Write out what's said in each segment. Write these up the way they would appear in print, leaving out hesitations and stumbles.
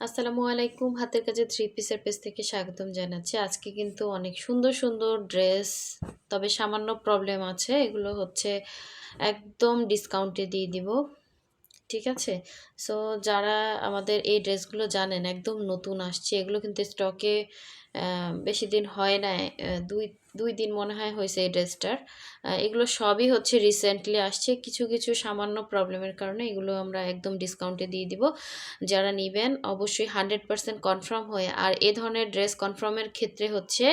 আসসালামু আলাইকুম। হাতের কাছে থ্রি পিসের পেজ থেকে স্বাগতম জানাচ্ছি। আজকে কিন্তু অনেক সুন্দর সুন্দর ড্রেস, তবে সামান্য প্রবলেম আছে। এগুলো হচ্ছে একদম ডিসকাউন্টে দিয়ে দিব। ঠিক আছে? সো যারা আমাদের এই ড্রেসগুলো জানেন একদম নতুন আসছে, এগুলো কিন্তু স্টকে বেশি দিন হয় নাই। দুই দুই দিন মনে হয় হয়েছে এই ড্রেসটার। এগুলো সবই হচ্ছে রিসেন্টলি আসছে। কিছু কিছু সামান্য প্রবলেমের কারণে এগুলো আমরা একদম ডিসকাউন্টে দিয়ে দিব। যারা নিবেন অবশ্যই 100% কনফার্ম হয়ে, আর এ ধরনের ড্রেস কনফার্মের ক্ষেত্রে হচ্ছে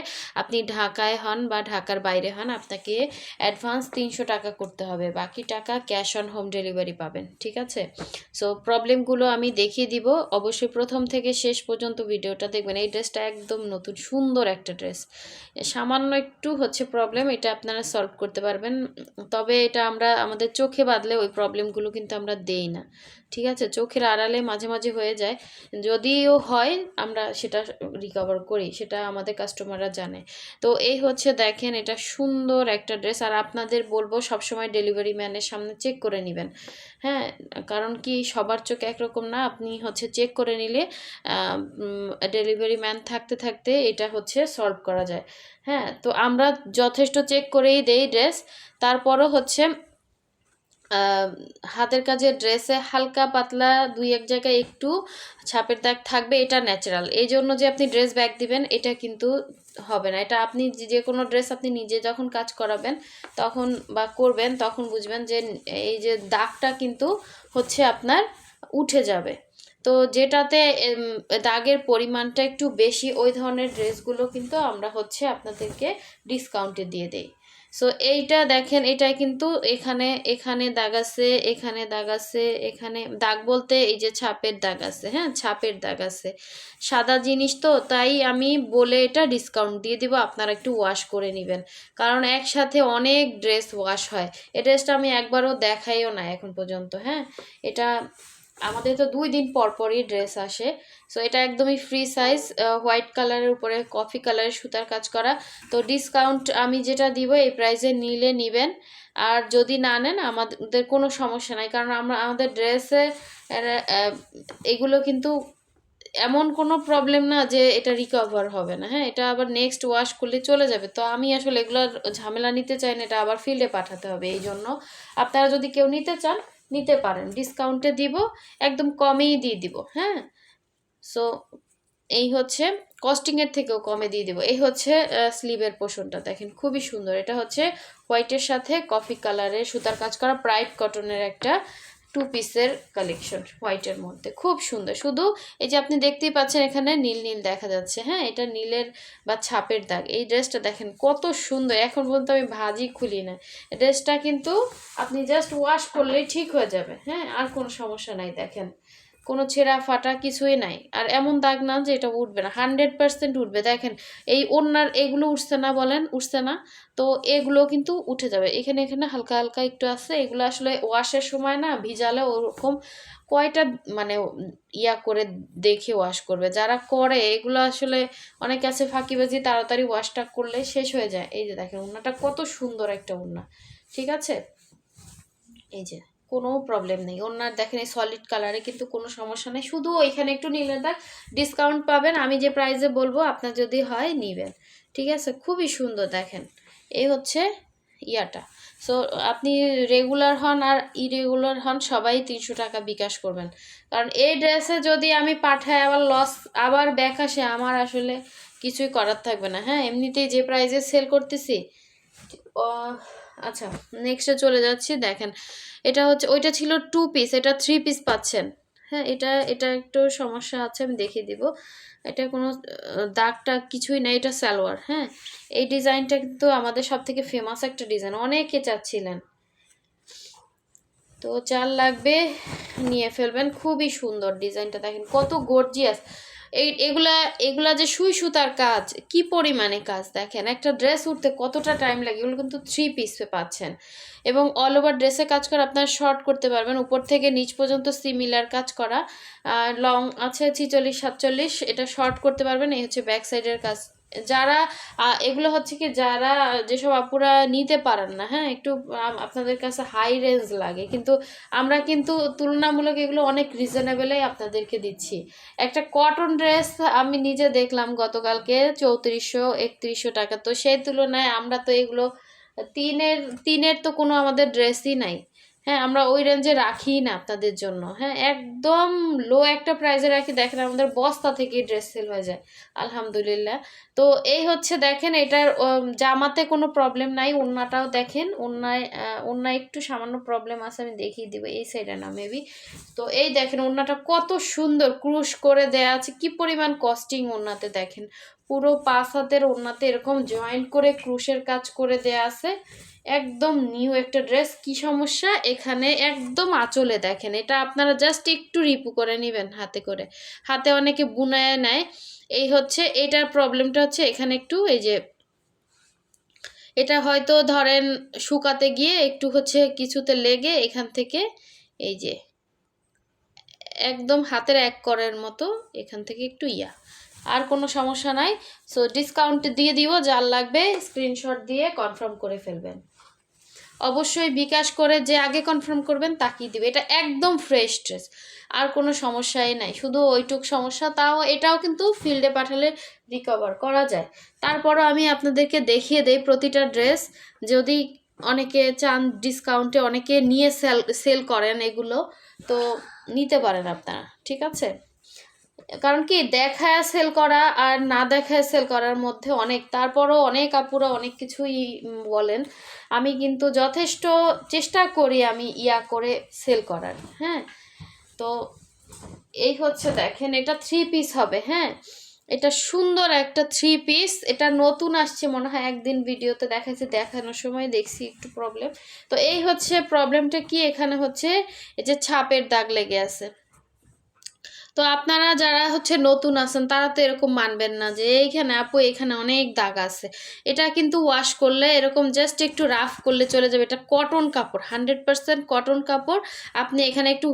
আপনি ঢাকায় হন বা ঢাকার বাইরে হন, আপনাকে অ্যাডভান্স 300 টাকা করতে হবে, বাকি টাকা ক্যাশ অন হোম ডেলিভারি পাবেন। ঠিক আছে? সো প্রবলেমগুলো আমি দেখিয়ে দিব। অবশ্যই প্রথম থেকে শেষ পর্যন্ত ভিডিওটা দেখবেন। এই ড্রেসটা একদম নতুন সুন্দর একটা ড্রেস। সামান্য একটু হচ্ছে প্রবলেম, এটা আপনারা সলভ করতে পারবেন। তবে এটা আমরা আমাদের চোখে বাঁধলে ওই প্রবলেমগুলো কিন্তু আমরা দেই না। ঠিক আছে? চোখের আড়ালে মাঝে মাঝে হয়ে যায়, যদিও হয় আমরা সেটা রিকভার করি, সেটা আমাদের কাস্টমাররা জানে। তো এই হচ্ছে দেখেন, এটা সুন্দর একটা ড্রেস। আর আপনাদের বলবো সবসময় ডেলিভারি ম্যানের সামনে চেক করে নেবেন। হ্যাঁ, কারণ কি সবার চোখ একরকম না। আপনি হচ্ছে চেক করে নিলে ডেলিভারি ম্যান থাকতে থাকতে এটা হচ্ছে সলভ করা যায়। হ্যাঁ, তো আমরা যথেষ্ট চেক করেই দেই ড্রেস। তারপরও হচ্ছে হাতের কাজের ড্রেসে হালকা পাতলা দুই এক জায়গায় একটু ছাপের দাগ থাকবে, এটা ন্যাচারাল। এই জন্য যে আপনি ড্রেস ব্যাক দিবেন এটা কিন্তু হবে না। এটা আপনি যে কোনো ড্রেস আপনি নিজে যখন কাজ করাবেন তখন বা করবেন তখন বুঝবেন যে এই যে দাগটা কিন্তু হচ্ছে আপনার উঠে যাবে। তো যেটাতে দাগের পরিমাণটা একটু বেশি, ওই ধরনের ড্রেসগুলো কিন্তু আমরা হচ্ছে আপনাদেরকে ডিসকাউন্টে দিয়ে দেই। সো এইটা দেখেন, এটাই কিন্তু এখানে এখানে দাগ আছে, এখানে দাগ আছে, এখানে দাগ বলতে এই যে ছাপের দাগ আছে। হ্যাঁ, ছাপের দাগ আছে। সাদা জিনিস তো, তাই আমি বলে এটা ডিসকাউন্ট দিয়ে দিব। আপনারা একটু ওয়াশ করে নেবেন, কারণ একসাথে অনেক ড্রেস ওয়াশ হয়। এই ড্রেসটা আমি একবারও দেখাইও না এখন পর্যন্ত। হ্যাঁ, এটা আমাদের তো 2 দিন পর পরই ড্রেস আসে। সো এটা একদমই ফ্রি সাইজ, হোয়াইট কালারের উপরে কফি কালারের সুতার কাজ করা। তো ডিসকাউন্ট আমি যেটা দিব এই প্রাইসে নিলে নিবেন, আর যদি না নেন আমাদের কোনো সমস্যা নাই, কারণ আমরা আমাদের ড্রেসে এগুলো কিন্তু এমন কোনো প্রবলেম না যে এটা রিকভার হবে না। হ্যাঁ, এটা আবার নেক্সট ওয়াশ করলে চলে যাবে। তো আমি আসলে এগুলোর ঝামেলা নিতে চাই না, এটা আবার ফিল্ডে পাঠাতে হবে। এই জন্য আপনারা যদি কেউ নিতে চান নিতে পারেন, ডিসকাউন্টে দিব, একদম কমেই দিয়ে দিব। হ্যাঁ, সো এই হচ্ছে কস্টিংয়ের থেকেও কমে দিয়ে দেবো। এই হচ্ছে স্লিভের পোর্শনটা দেখেন, খুবই সুন্দর। এটা হচ্ছে হোয়াইটের সাথে কফি কালারের সুতার কাজ করা প্রাইড কটনের একটা 2 পিসের কালেকশন, হোয়াইটের মধ্যে খুব সুন্দর। শুধু এই যে আপনি দেখতেই পাচ্ছেন এখানে নীল নীল দেখা যাচ্ছে। হ্যাঁ, এটা নীলের বা ছাপের দাগ। এই ড্রেসটা দেখেন কত সুন্দর, এখন পর্যন্ত আমি ভাঁজই খুলি না। ড্রেসটা কিন্তু আপনি জাস্ট ওয়াশ করলেই ঠিক হয়ে যাবে। হ্যাঁ, আর কোনো সমস্যা নাই। দেখেন কোনো ছেঁড়া ফাটা কিছুই নাই, আর এমন দাগ না যে এটা উঠবে না, 100% উঠবে। দেখেন এই ওড়নার এগুলো উঠছে না, বলেন উঠছে না? তো এগুলো কিন্তু উঠে যাবে। এখানে এখানে হালকা হালকা একটু আছে, এগুলো আসলে ওয়াশের সময় না ভিজালে ওরকম কয়টা মানে ইয়া করে দেখে ওয়াশ করবে যারা করে এগুলো। আসলে অনেক আছে ফাঁকিবাজি, তাড়াতাড়ি ওয়াশটা করলে শেষ হয়ে যায়। এই যে দেখেন ওড়নাটা কত সুন্দর একটা ওড়না। ঠিক আছে? এই যে কোনো প্রবলেম নেই ওনার। দেখেন এই সলিড কালারে কিন্তু কোনো সমস্যা নেই, শুধু ওইখানে একটু নিলে দাগ। ডিসকাউন্ট পাবেন আমি যে প্রাইসে বলবো, আপনার যদি হয় নিবেন। ঠিক আছে? খুবই সুন্দর দেখেন। এই হচ্ছে ইয়াটা। সো আপনি রেগুলার হন আর ইরেগুলার হন সবাই 300 টাকা বিকাশ করবেন, কারণ এই ড্রেসে যদি আমি পাঠাই আবার লস, আবার ব্যাক আসে, আমার আসলে কিছুই করার থাকবে না। হ্যাঁ, এমনিতেই যে প্রাইসে সেল করতেছি। আচ্ছা, নেক্সটে চলে যাচ্ছি। দেখেন এটা হচ্ছে, ওইটা ছিল 2 পিস, এটা 3 পিস পাচ্ছেন। হ্যাঁ, এটা এটা একটু সমস্যা আছে, আমি দেখিয়ে দিব। এটা কোনো দাগটা কিছুই নাই, এটা সালোয়ার। হ্যাঁ, এই ডিজাইনটা কিন্তু আমাদের সব থেকে ফেমাস একটা ডিজাইন, অনেকে চাচ্ছিলেন। তো যার লাগবে নিয়ে ফেলবেন, খুবই সুন্দর ডিজাইনটা দেখেন কত গর্জিয়াস। এগুলা এগুলা যে সুই সুতার কাজ, কি পরিমাণে কাজ দেখেন, একটা ড্রেস উঠতে কতটা টাইম লাগে। এগুলো কিন্তু 3 পিসে পাচ্ছেন এবং অল ওভার ড্রেসে কাজ করা, আপনারা শর্ট করতে পারবেন, উপর থেকে নিচ পর্যন্ত সিমিলার কাজ করা। লং আছে 46 47, এটা শর্ট করতে পারবেন। এই হচ্ছে ব্যাক সাইডের কাজ। যারা এগুলো হচ্ছে কি, যারা যেসব আপুরা নিতে পারেন না, হ্যাঁ, একটু আপনাদের কাছে হাই রেঞ্জ লাগে, কিন্তু আমরা কিন্তু তুলনামূলক এগুলো অনেক রিজনেবলেই আপনাদেরকে দিচ্ছি। একটা কটন ড্রেস আমি নিজে দেখলাম গতকালকে 3400 3100 টাকা, তো সেই তুলনায় আমরা তো এগুলো তিনের তিনের তো কোনো আমাদের ড্রেসই নাই। হ্যাঁ, আমরা ওই রেঞ্জে রাখি না আপনাদের জন্য। হ্যাঁ, একদম লো একটা প্রাইসে রাখি, দেখেন আমাদের বস্তা থেকে ড্রেস সেল হয়ে যায় আলহামদুলিল্লাহ। তো এই হচ্ছে দেখেন, এটার জামাতে কোনো প্রবলেম নাই। ওড়নাটাও দেখেন, ওড়নায় একটু সামান্য প্রবলেম আছে, আমি দেখিয়ে দিব, এই সাইডে না মেবি। তো এই দেখেন ওড়নাটা কত সুন্দর ক্রুশ করে দেয়া আছে, কি পরিমাণ কস্টিং ওড়নাতে দেখেন। পুরো 5 হাতের ওড়নাতে এরকম জয়েন্ট করে ক্রুশের কাজ করে দেয়া আছে। একদম নিউ একটা ড্রেস। কি সমস্যা এখানে, একদম আঁচলে দেখেন, এটা আপনারা জাস্ট একটু রিপু করে নেবেন হাতে করে, হাতে অনেকে বুনায় নেয়। এই হচ্ছে এটার প্রবলেমটা হচ্ছে এখানে একটু, এই যে এটা হয়তো ধরেন শুকাতে গিয়ে একটু হচ্ছে কিছুতে লেগে এখান থেকে, এই যে একদম হাতের এক করের মতো এখান থেকে একটু আর কোনো সমস্যা নাই। সো ডিসকাউন্ট দিয়ে দিব, যার লাগবে স্ক্রিনশট দিয়ে কনফার্ম করে ফেলবেন। অবশ্যই বিকাশ করে যে আগে কনফার্ম করবেন তাকিয়ে দিবে। এটা একদম ফ্রেশ ড্রেস, আর কোনো সমস্যাই নাই, শুধু ওইটুক সমস্যা। তাও এটাও কিন্তু ফিল্ডে পাঠালে রিকভার করা যায়। তারপরও আমি আপনাদেরকে দেখিয়ে দেই প্রতিটা ড্রেস, যদি অনেকে চান ডিসকাউন্টে, অনেকে নিয়ে সেল করেন এগুলো, তো নিতে পারেন আপনারা, ঠিক আছে। কারণ কি, দেখায় সেল করা আর না দেখায় সেল করার মধ্যে অনেক, তারপরও অনেক আপুরা অনেক কিছুই বলেন। আমি কিন্তু যথেষ্ট চেষ্টা করি আমি করে সেল করার। হ্যাঁ, তো এই হচ্ছে দেখেন, এটা 3 পিস হবে। হ্যাঁ, এটা সুন্দর একটা 3 পিস, এটা নতুন আসছে মনে হয়, একদিন ভিডিওতে দেখাইছে, দেখানোর সময় দেখছি একটু প্রবলেম। তো এই হচ্ছে প্রবলেমটা কি, এখানে হচ্ছে এই যে ছাপের দাগ লেগে আছে। তো আপনারা যারা হচ্ছে নতুন আছেন তারা তো এরকম মানবেন না যে এইখানে আপু এখানে অনেক দাগ আছে। এটা কিন্তু ওয়াশ করলে এরকম জাস্ট একটু রাফ করলে চলে যাবে। এটা কটন কাপড়, 100% কটন কাপড়। আপনি এখানে একটু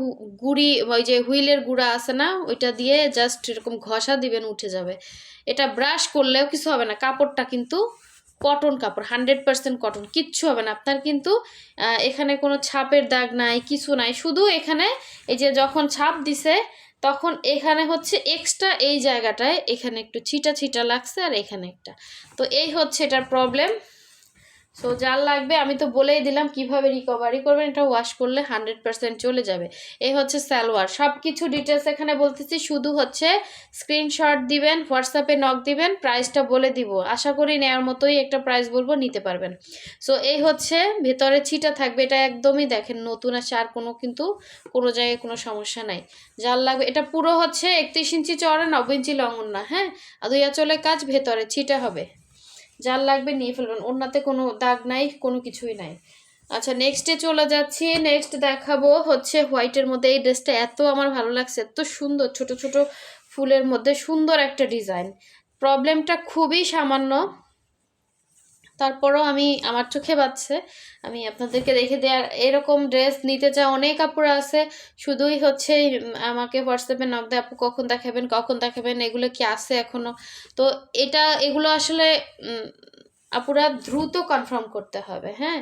গুঁড়ি, ওই যে হুইলের গুঁড়া আছে না, ওইটা দিয়ে জাস্ট এরকম ঘষা দিবেন, উঠে যাবে। এটা ব্রাশ করলেও কিছু হবে না, কাপড়টা কিন্তু কটন কাপড়, 100% কটন, কিচ্ছু হবে না আপনার। কিন্তু এখানে কোনো ছাপের দাগ নাই, কিছু নাই, শুধু এখানে এই যে যখন ছাপ দিছে তখন এখানে হচ্ছে এক্সট্রা এই জায়গাটায় এখানে একটু ছিটা ছিটা লাগছে, আর এখানে একটা। তো এই হচ্ছে এটার প্রবলেম। সো যার লাগবে আমি তো বলেই দিলাম কিভাবে রিকভারি করবেন। এটা ওয়াশ করলে 100% চলে যাবে। এই হচ্ছে সালোয়ার, সব কিছু ডিটেলস এখানে বলতেছি, শুধু হচ্ছে স্ক্রিনশট দিবেন, হোয়াটসঅ্যাপে নক দিবেন, প্রাইসটা বলে দিব। আশা করি নেওয়ার মতোই একটা প্রাইস বলবো, নিতে পারবেন। সো এই হচ্ছে ভেতরে ছিটা থাকবে, এটা একদমই দেখেন নতুন আছে, আর কিন্তু কোনো জায়গায় কোনো সমস্যা নাই। যার লাগবে, এটা পুরো হচ্ছে 31 ইঞ্চি চওড়া, 90 ইঞ্চি লং ওড়না। হ্যাঁ, আর 2 আঁচলের কাজ, ভেতরে ছিটা হবে। যার লাগবে নিয়ে ফেলবেন, ওড়নাতে কোনো দাগ নাই, কোনো কিছুই নাই। আচ্ছা, নেক্সটে চলে যাচ্ছি। নেক্সট দেখাবো হচ্ছে হোয়াইটের মধ্যে। এই ড্রেসটা এত আমার ভালো লাগছে, এত সুন্দর, ছোট ছোট ফুলের মধ্যে সুন্দর একটা ডিজাইন। প্রবলেমটা খুবই সামান্য, তারপরও আমি আমার চোখে বাজছে, আমি আপনাদেরকে দেখে দেওয়ার। এরকম ড্রেস নিতে চাই অনেক আপুরা আছে, শুধুই হচ্ছে আমাকে হোয়াটসঅ্যাপে নক দেয়, আপু কখন দেখাবেন কখন দেখাবেন, এগুলো কি আছে এখনও। তো এগুলো আসলে আপুরা দ্রুত কনফার্ম করতে হবে। হ্যাঁ,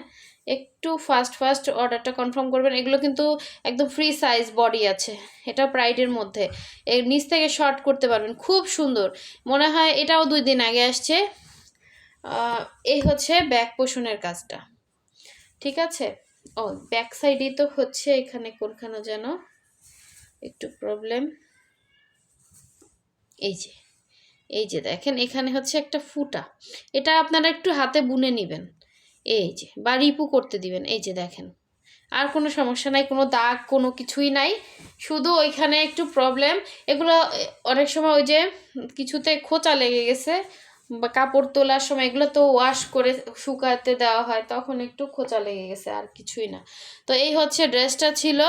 একটু ফাস্ট ফাস্ট অর্ডারটা কনফার্ম করবেন। এগুলো কিন্তু একদম ফ্রি সাইজ বডি আছে, এটা প্রাইডের মধ্যে, এর নিচ থেকে শর্ট করতে পারবেন, খুব সুন্দর। মনে হয় এটাও 2 দিন আগে আসছে। এই হচ্ছে ব্যাক পোষণের কাজটা, ঠিক আছে। ও, ব্যাক সাইডেই তো হচ্ছে, এখানে কোনখানে যেন একটু প্রবলেম। এই যে দেখেন, এখানে হচ্ছে একটা ফুটা, এটা আপনারা একটু হাতে বুনে নেবেন, এই যে, বা রিপু করতে দিবেন। এই যে দেখেন, আর কোনো সমস্যা নাই, কোনো দাগ কোনো কিছুই নাই, শুধু ওইখানে একটু প্রবলেম। এগুলো অনেক সময় ওই যে কিছুতে খোঁচা লেগে গেছে, বা কাপড় তোলার সময় এগুলো তো ওয়াশ করে শুকাতে দেওয়া হয়, তখন একটু খোঁচা লেগে গেছে, আর কিছুই না। তো এই হচ্ছে ড্রেসটা ছিল।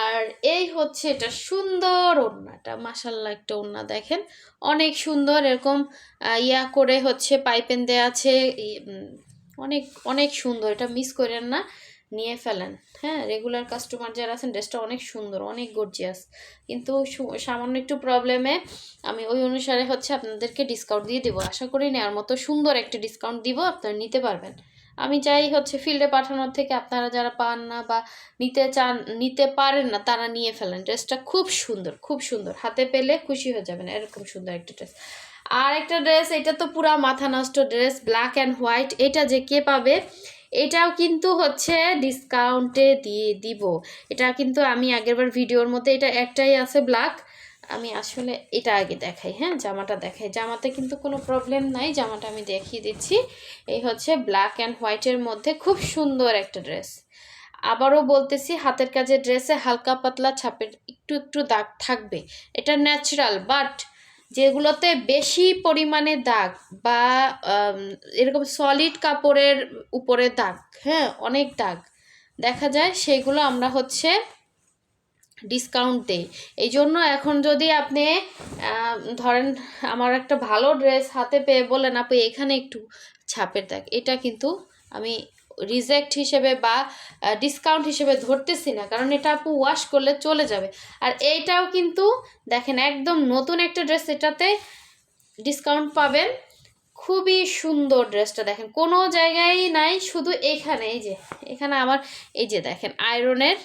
আর এই হচ্ছে এটা সুন্দর ওড়নাটা, মাশাল্লাহ একটা ওড়না দেখেন, অনেক সুন্দর, এরকম ইয়া করে হচ্ছে পাইপেন দেয়া আছে, অনেক অনেক সুন্দর, এটা মিস করেন না, নিয়ে ফেলেন। হ্যাঁ, রেগুলার কাস্টমার যারা আছেন, ড্রেসটা অনেক সুন্দর, অনেক গর্জিয়াস, কিন্তু সামান্য একটু প্রবলেমে আমি ওই অনুসারে হচ্ছে আপনাদেরকে ডিসকাউন্ট দিয়ে দেবো, আশা করি নেওয়ার মতো সুন্দর একটা ডিসকাউন্ট দিব, আপনারা নিতে পারবেন। আমি চাই হচ্ছে ফিল্ডে পাঠানোর থেকে আপনারা যারা পান না বা নিতে চান, নিতে পারেন না, তারা নিয়ে ফেলেন। ড্রেসটা খুব সুন্দর, খুব সুন্দর, হাতে পেলে খুশি হয়ে যাবেন, এরকম সুন্দর একটা ড্রেস। আর একটা ড্রেস, এটা তো পুরা মাথা নষ্ট ড্রেস, ব্ল্যাক অ্যান্ড হোয়াইট, এটা যে কে পাবে, এটাও কিন্তু হচ্ছে ডিসকাউন্টে দিয়ে দিব। এটা কিন্তু আমি আগেরবার ভিডিওর মধ্যে, এটা একটাই আছে ব্ল্যাক, আমি আসলে এটা আগে দেখাই, হ্যাঁ জামাটা দেখাই, জামাতে কিন্তু কোনো প্রবলেম নাই, জামাটা আমি দেখিয়ে দিচ্ছি। এই হচ্ছে ব্ল্যাক অ্যান্ড হোয়াইটের মধ্যে খুব সুন্দর একটা ড্রেস। আবারও বলতেছি, হাতের কাজের ড্রেসে হালকা পাতলা ছাপের একটু একটু দাগ থাকবে, এটা ন্যাচারাল, বাট যেগুলোতে বেশি পরিমাণে দাগ বা এরকম সলিড কাপড়ের উপরে দাগ, হ্যাঁ অনেক দাগ দেখা যায়, সেগুলো আমরা হচ্ছে ডিসকাউন্ট দেই। এই জন্য এখন যদি আপনি ধরেন আমার একটা ভালো ড্রেস হাতে পেয়ে বলেন আপু এখানে একটু ছাপের দাগ, এটা কিন্তু আমি রিজেক্ট হিসেবে বা ডিসকাউন্ট হিসেবে ধরতেছি না, কারণ এটা আপু ওয়াশ করলে চলে যাবে। আর এইটাও কিন্তু দেখেন একদম নতুন একটা ড্রেস, এটাতে ডিসকাউন্ট পাবেন। খুবই সুন্দর ড্রেসটা দেখেন, কোনো জায়গায় নাই, শুধু এইখানে, এই যে এখানে আমার, এই যে দেখেন আয়রনের,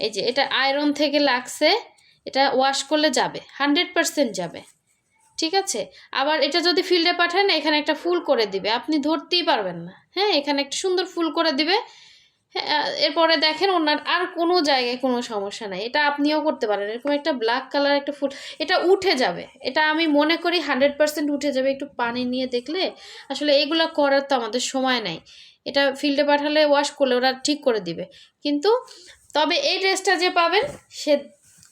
এই যে এটা আয়রন থেকে লাগছে, এটা ওয়াশ করলে যাবে, 100% যাবে, ঠিক আছে। আবার এটা যদি ফিল্ডে পাঠান, এখানে একটা ফুল করে দিবে, আপনি ধরতেই পারবেন না, হ্যাঁ এখানে একটা সুন্দর ফুল করে দিবে। হ্যাঁ, এরপরে দেখেন ওনার আর কোনো জায়গায় কোনো সমস্যা নাই, এটা আপনিও করতে পারেন, এরকম একটা ব্ল্যাক কালার একটা ফুল, এটা উঠে যাবে, এটা আমি মনে করি 100% উঠে যাবে, একটু পানি নিয়ে দেখলে। আসলে এগুলো করার তো আমাদের সময় নাই, এটা ফিল্ডে পাঠালে ওয়াশ করলে ওরা ঠিক করে দিবে, কিন্তু তবে এই ড্রেসটা যে পাবেন সে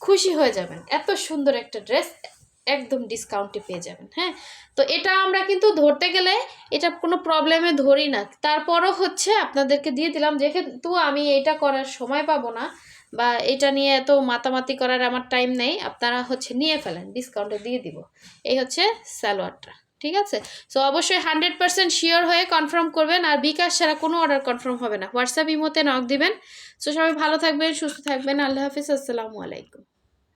খুশি হয়ে যাবেন, এত সুন্দর একটা ড্রেস একদম ডিসকাউন্টে পেয়ে যাবেন। হ্যাঁ, তো এটা আমরা কিন্তু ধরতে গেলে এটা কোনো প্রবলেমে ধরি না, তারপরও হচ্ছে আপনাদেরকে দিয়ে দিলাম, যেহেতু আমি এটা করার সময় পাবো না বা এটা নিয়ে এত মাতামাতি করার আমার টাইম নেই, আপনারা হচ্ছে নিয়ে ফেলেন, ডিসকাউন্টে দিয়ে দিব। এই হচ্ছে সালোয়ারটা, ঠিক আছে। সো অবশ্যই 100% শিওর হয়ে কনফার্ম করবেন, আর বিকাশ ছাড়া কোনো অর্ডার কনফার্ম হবে না, হোয়াটসঅ্যাপ ইমোতে নক দিবেন। সো সবাই ভালো থাকবেন, সুস্থ থাকবেন, আল্লাহ হাফিজ, আসসালামু আলাইকুম।